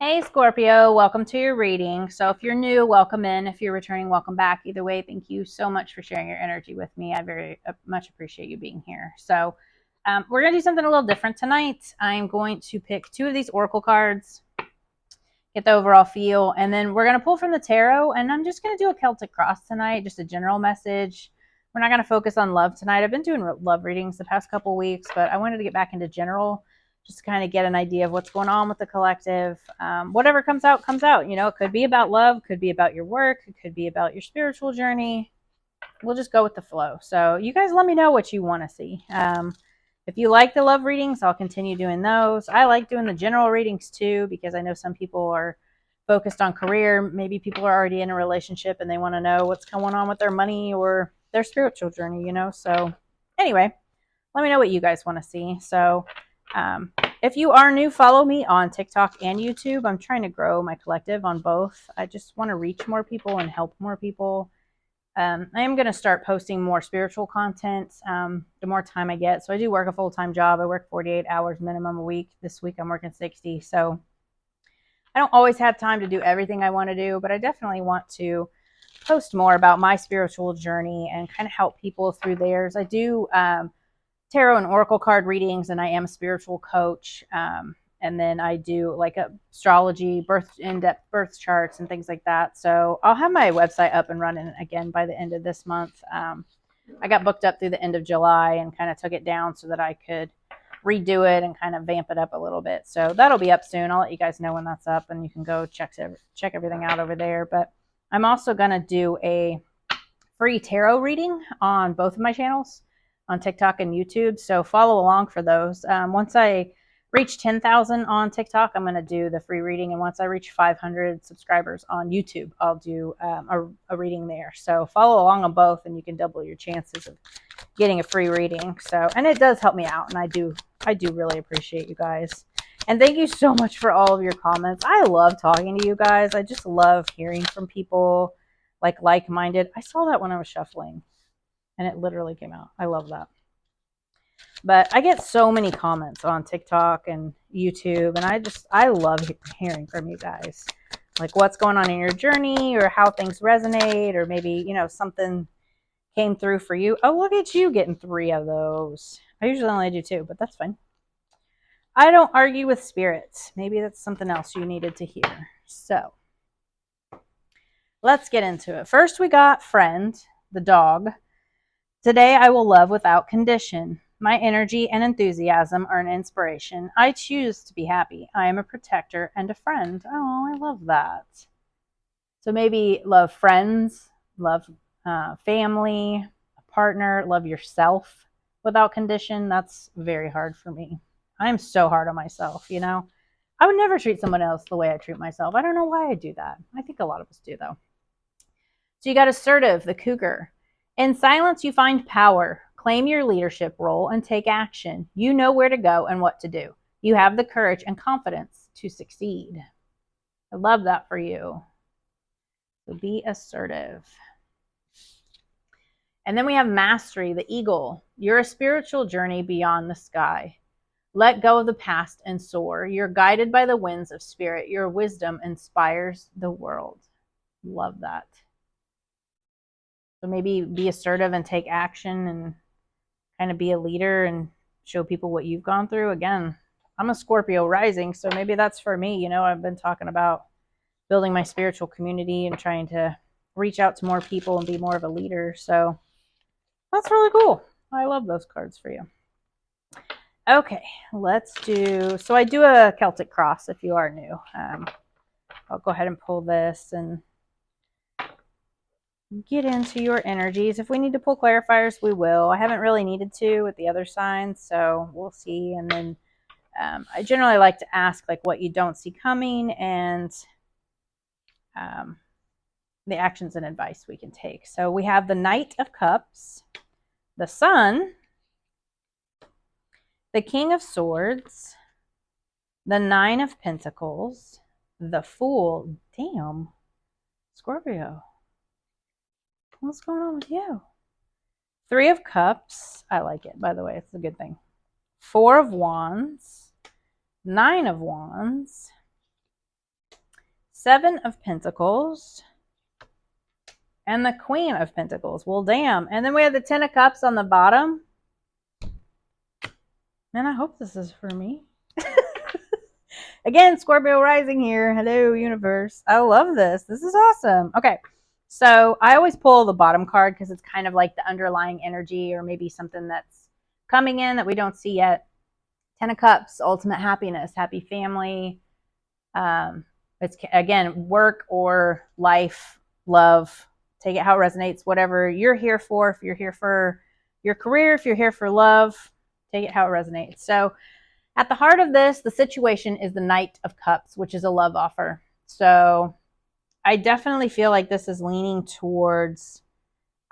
Hey Scorpio, welcome to your reading. So if you're new, welcome in. If you're returning, welcome back. Either way, thank you so much for sharing your energy with me. I very much appreciate you being here. So we're going to do something a little different tonight. I'm going to pick two of these oracle cards, get the overall feel, and then we're going to pull from the tarot, and I'm just going to do a Celtic cross tonight, just a general message. We're not going to focus on love tonight. I've been doing love readings the past couple weeks, but I wanted to get back into general, just to kind of get an idea of what's going on with the collective. Whatever comes out, comes out. You know, it could be about love, could be about your work, it could be about your spiritual journey. We'll just go with the flow. So you guys let me know what you want to see. If you like the love readings, I'll continue doing those. I like doing the general readings too, because I know some people are focused on career. Maybe people are already in a relationship and they want to know what's going on with their money or their spiritual journey, you know? So anyway, let me know what you guys want to see. So if you are new, follow me on TikTok and YouTube. I'm trying to grow my collective on both. I just want to reach more people and help more people. I am going to start posting more spiritual content the more time I get. So I do work a full-time job. I work 48 hours minimum a week. This week I'm working 60. So I don't always have time to do everything I want to do, but I definitely want to post more about my spiritual journey and kind of help people through theirs. I do tarot and oracle card readings, and I am a spiritual coach. And then I do like astrology, in-depth birth charts and things like that. So I'll have my website up and running again by the end of this month. I got booked up through the end of July and kind of took it down so that I could redo it and kind of vamp it up a little bit. So that'll be up soon. I'll let you guys know when that's up, and you can go check everything out over there. But I'm also going to do a free tarot reading on both of my channels, on TikTok and YouTube. So follow along for those. Once I reach 10,000 on TikTok, I'm going to do the free reading. And once I reach 500 subscribers on YouTube, I'll do a reading there. So follow along on both, and you can double your chances of getting a free reading. So, and it does help me out. And I do really appreciate you guys. And thank you so much for all of your comments. I love talking to you guys. I just love hearing from people like-minded. I saw that when I was shuffling, and it literally came out. I love that. But I get so many comments on TikTok and YouTube, and I love hearing from you guys. Like what's going on in your journey, or how things resonate, or maybe, you know, something came through for you. Oh, look at you getting 3 of those. I usually only do 2, but that's fine. I don't argue with spirits. Maybe that's something else you needed to hear. So let's get into it. First, we got Friend, the dog. Today, I will love without condition. My energy and enthusiasm are an inspiration. I choose to be happy. I am a protector and a friend. Oh, I love that. So maybe love friends, love family, a partner, love yourself without condition. That's very hard for me. I am so hard on myself, you know. I would never treat someone else the way I treat myself. I don't know why I do that. I think a lot of us do, though. So you got assertive, the cougar. In silence, you find power. Claim your leadership role and take action. You know where to go and what to do. You have the courage and confidence to succeed. I love that for you. So be assertive. And then we have Mastery, the eagle. You're a spiritual journey beyond the sky. Let go of the past and soar. You're guided by the winds of spirit. Your wisdom inspires the world. Love that. So maybe be assertive and take action and kind of be a leader and show people what you've gone through. Again, I'm a Scorpio rising, so maybe that's for me. You know, I've been talking about building my spiritual community and trying to reach out to more people and be more of a leader. So that's really cool. I love those cards for you. Okay, let's do, so I do a Celtic cross if you are new. I'll go ahead and pull this and get into your energies. If we need to pull clarifiers, we will. I haven't really needed to with the other signs, so we'll see. And then I generally like to ask like what you don't see coming, and the actions and advice we can take. So we have the Knight of Cups, the Sun, the King of Swords, the Nine of Pentacles, the Fool. Damn, Scorpio. What's going on with you? 3 of Cups. I like it, by the way. It's a good thing. 4 of Wands. 9 of Wands. Seven of Pentacles, and the Queen of Pentacles. Well, damn. And then we have the Ten of Cups on the bottom. Man, I hope this is for me. Again, Scorpio rising here. Hello, universe. I love this. This is awesome. Okay. So I always pull the bottom card because it's kind of like the underlying energy or maybe something that's coming in that we don't see yet. Ten of Cups, ultimate happiness, happy family. It's, again, work or life, love. Take it how it resonates, whatever you're here for. If you're here for your career, if you're here for love, take it how it resonates. So at the heart of this, the situation is the Knight of Cups, which is a love offer. So I definitely feel like this is leaning towards,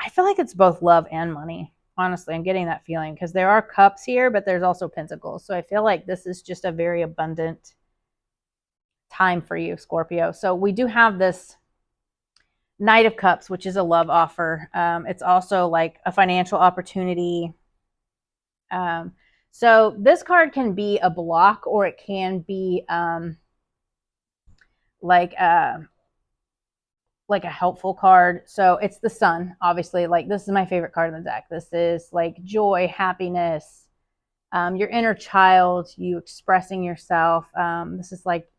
I feel like it's both love and money. Honestly, I'm getting that feeling because there are cups here, but there's also pentacles. So I feel like this is just a very abundant time for you, Scorpio. So we do have this Knight of Cups, which is a love offer. It's also like a financial opportunity. So this card can be a block or it can be like a helpful card. So it's the Sun, obviously. Like, this is my favorite card in the deck. This is like joy, happiness, your inner child, you expressing yourself. This is like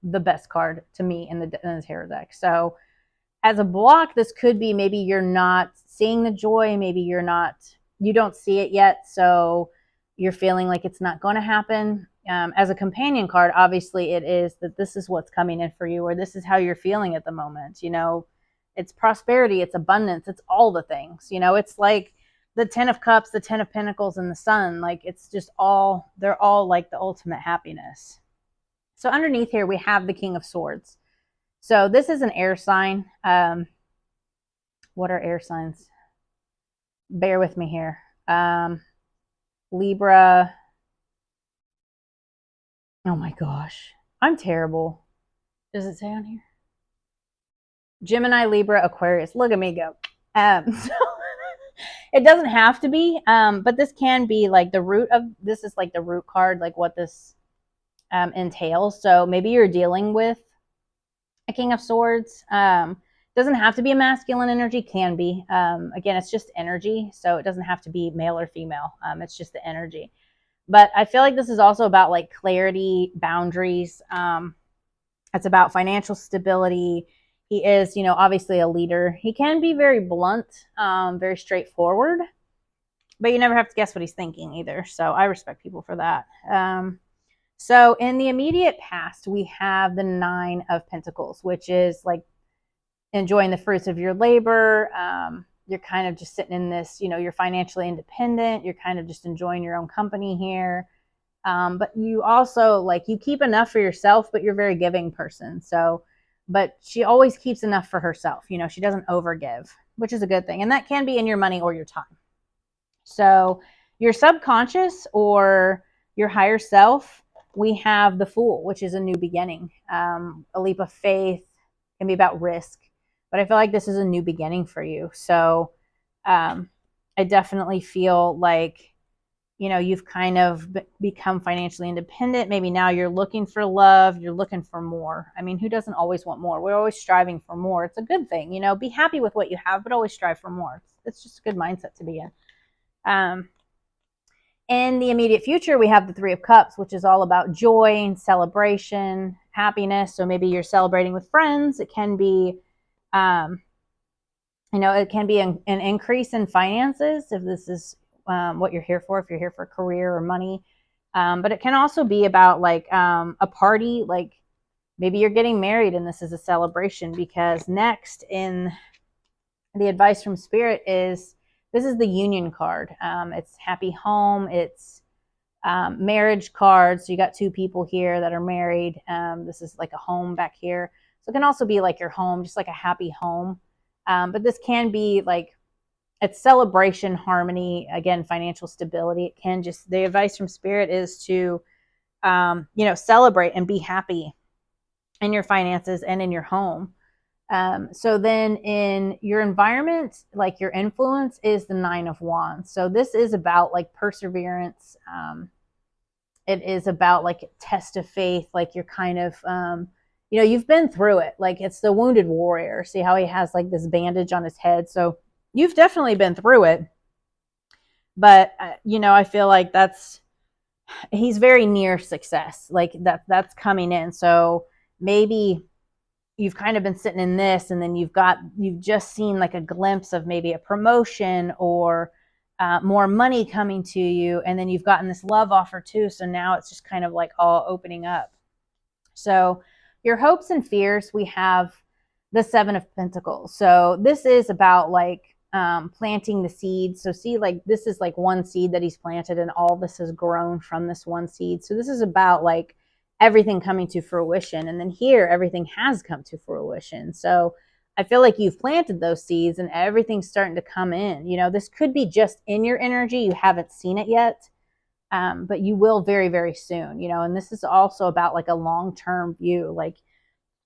the best card to me in the tarot deck. So as a block, this could be maybe you're not seeing the joy, maybe you don't see it yet, so you're feeling like it's not going to happen. As a companion card, obviously it is that this is what's coming in for you, or this is how you're feeling at the moment. It's prosperity, it's abundance, it's all the things. It's like the Ten of Cups, the Ten of Pentacles, and the Sun. Like, it's just they're all like the ultimate happiness. So underneath here, we have the King of Swords. So this is an air sign. What are air signs? Bear with me here. Libra. Oh my gosh. I'm terrible. Does it say on here? Gemini, Libra, Aquarius. Look at me go. So it doesn't have to be, but this can be like the root of, this is like the root card, like what this entails. So maybe you're dealing with a King of Swords. Doesn't have to be a masculine energy, can be. Again, it's just energy, so it doesn't have to be male or female. It's just the energy. But I feel like this is also about like clarity, boundaries. It's about financial stability. He is, obviously a leader. He can be very blunt, very straightforward, but you never have to guess what he's thinking either. So I respect people for that. So in the immediate past, we have the Nine of Pentacles, which is like enjoying the fruits of your labor. You're kind of just sitting in this, you're financially independent. You're kind of just enjoying your own company here. But you also, like, you keep enough for yourself, but you're a very giving person. So, but she always keeps enough for herself. She doesn't overgive, which is a good thing. And that can be in your money or your time. So your subconscious or your higher self, we have the Fool, which is a new beginning. A leap of faith, can be about risk. But I feel like this is a new beginning for you. So I definitely feel like, you've kind of become financially independent. Maybe now you're looking for love. You're looking for more. I mean, who doesn't always want more? We're always striving for more. It's a good thing. Be happy with what you have, but always strive for more. It's just a good mindset to be in. In the immediate future, we have the Three of Cups, which is all about joy and celebration, happiness. So maybe you're celebrating with friends. It can be it can be an increase in finances if this is what you're here for, if you're here for career or money. But it can also be about like a party, like maybe you're getting married and this is a celebration, because next in the advice from Spirit is, this is the Union card. It's happy home. It's marriage cards. So you got two people here that are married. This is like a home back here. So it can also be like your home, just like a happy home. But this can be like, it's celebration, harmony, again, financial stability. It can just, the advice from Spirit is to, celebrate and be happy in your finances and in your home. So then in your environment, like your influence is the Nine of Wands. So this is about like perseverance. It is about like a test of faith, like you're kind of you know, you've been through it. Like it's the wounded warrior. See how he has like this bandage on his head. So you've definitely been through it. But, you know, I feel like he's very near success. Like that's coming in. So maybe you've kind of been sitting in this, and then you've just seen like a glimpse of maybe a promotion or more money coming to you. And then you've gotten this love offer too. So now it's just kind of like all opening up. So your hopes and fears, we have the Seven of Pentacles. So this is about like planting the seeds. So see, like this is like one seed that he's planted, and all this has grown from this one seed. So this is about like everything coming to fruition. And then here, everything has come to fruition. So I feel like you've planted those seeds and everything's starting to come in. You know, this could be just in your energy. You haven't seen it yet. But you will very, very soon, you know, and this is also about like a long-term view. Like,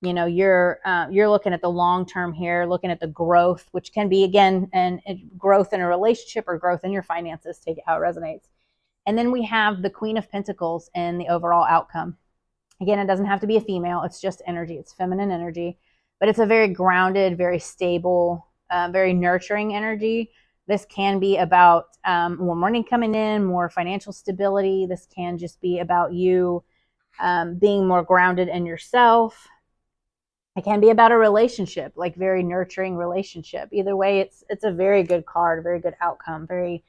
you know, you're looking at the long-term here, looking at the growth, which can be again, and growth in a relationship or growth in your finances, take it how it resonates. And then we have the Queen of Pentacles and the overall outcome. Again, it doesn't have to be a female. It's just energy. It's feminine energy, but it's a very grounded, very stable, very nurturing energy. This can be about more money coming in, more financial stability. This can just be about you being more grounded in yourself. It can be about a relationship, like very nurturing relationship. Either way, it's a very good card, a very good outcome, very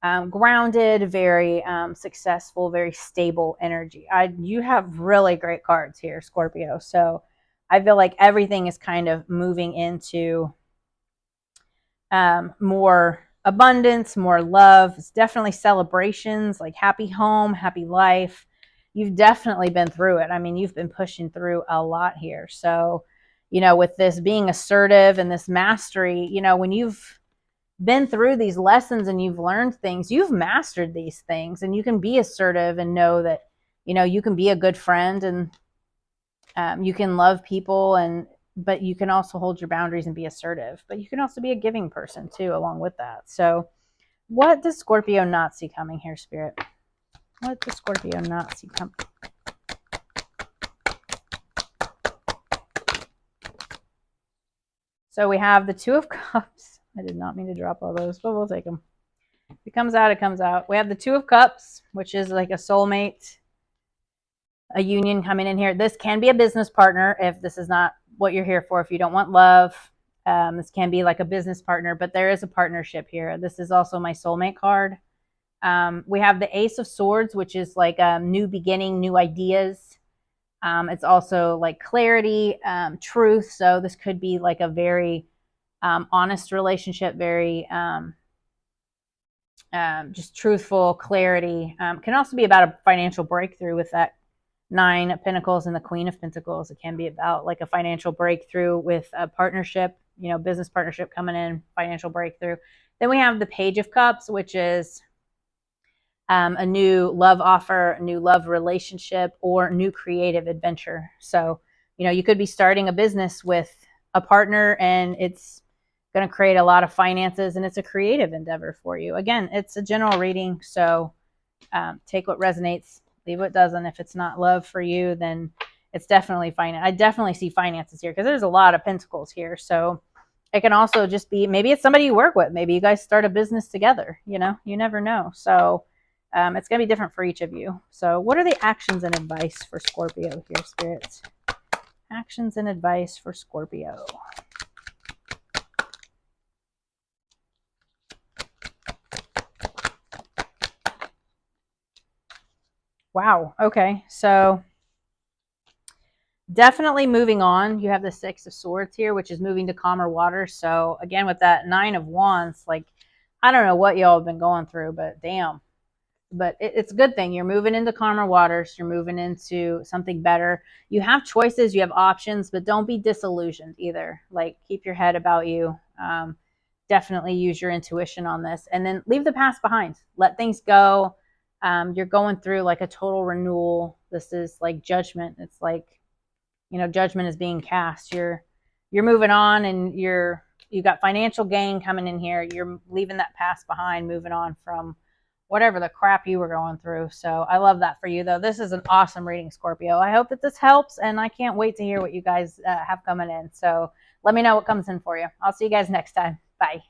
grounded, very successful, very stable energy. You have really great cards here, Scorpio. So I feel like everything is kind of moving into more abundance, more love. It's definitely celebrations, like happy home, happy life. You've definitely been through it. I mean, you've been pushing through a lot here. So, you know, with this being assertive and this mastery, you know, when you've been through these lessons and you've learned things, you've mastered these things, and you can be assertive and know that, you know, you can be a good friend, and you can love people, but you can also hold your boundaries and be assertive, but you can also be a giving person too, along with that. So what does Scorpio not see coming here, Spirit? What does Scorpio not see coming? So we have the Two of Cups. I did not mean to drop all those, but we'll take them. If it comes out, it comes out. We have the Two of Cups, which is like a soulmate, a union coming in here. This can be a business partner if this is not what you're here for. If you don't want love, this can be like a business partner, but there is a partnership here. This is also my soulmate card. We have the Ace of Swords, which is like a new beginning, new ideas. It's also like clarity, truth. So this could be like a very honest relationship, very just truthful clarity. Can also be about a financial breakthrough with that Nine of Pentacles and the Queen of Pentacles. It can be about like a financial breakthrough with a partnership, you know, business partnership coming in, financial breakthrough. Then we have the Page of Cups, which is a new love offer, a new love relationship, or new creative adventure. So, you know, you could be starting a business with a partner, and it's going to create a lot of finances, and it's a creative endeavor for you. Again, it's a general reading, so take what resonates, leave what doesn't. If it's not love for you, then it's definitely finance. I definitely see finances here because there's a lot of pentacles here. So it can also just be, maybe it's somebody you work with. Maybe you guys start a business together. You know, you never know. So it's going to be different for each of you. So what are the actions and advice for Scorpio here, spirits? Actions and advice for Scorpio. Wow. Okay. So definitely moving on. You have the Six of Swords here, which is moving to calmer waters. So again, with that Nine of Wands, like, I don't know what y'all have been going through, but damn. But it's a good thing. You're moving into calmer waters. You're moving into something better. You have choices. You have options, but don't be disillusioned either. Like, keep your head about you. Definitely use your intuition on this. And then leave the past behind. Let things go. You're going through like a total renewal. This is like judgment. It's like, you know, judgment is being cast. You're moving on, and you got financial gain coming in here. You're leaving that past behind, moving on from whatever the crap you were going through. So I love that for you, though. This is an awesome reading, Scorpio. I hope that this helps, and I can't wait to hear what you guys have coming in. So let me know what comes in for you. I'll see you guys next time. Bye.